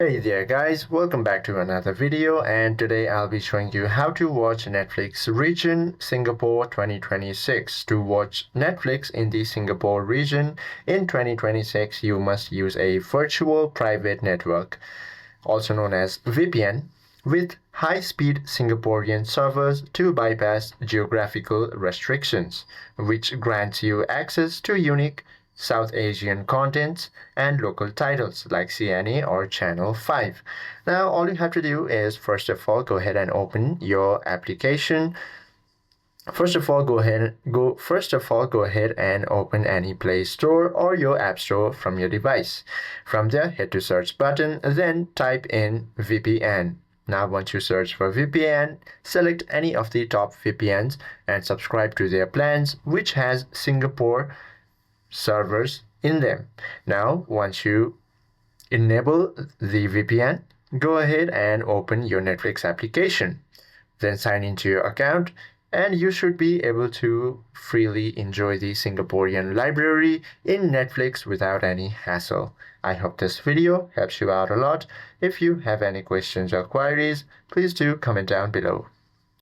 Hey there guys, welcome back to another video, and today I'll be showing you how to watch Netflix region Singapore 2026. To watch Netflix in the Singapore region in 2026, you must use a virtual private network, also known as VPN, with high-speed Singaporean servers to bypass geographical restrictions, which grants you access to unique South Asian contents and local titles like CNA or Channel 5. Now, all you have to do is first of all go ahead and open your application. Go ahead and open any Play Store or your App Store from your device. From there, hit the search button, then type in VPN. Now, once you search for VPN, select any of the top VPNs and subscribe to their plans, which has Singapore servers in them. Now, once you enable the VPN, go ahead and open your Netflix application. Then sign into your account, and you should be able to freely enjoy the Singaporean library in Netflix without any hassle. I hope this video helps you out a lot. If you have any questions or queries, please do comment down below.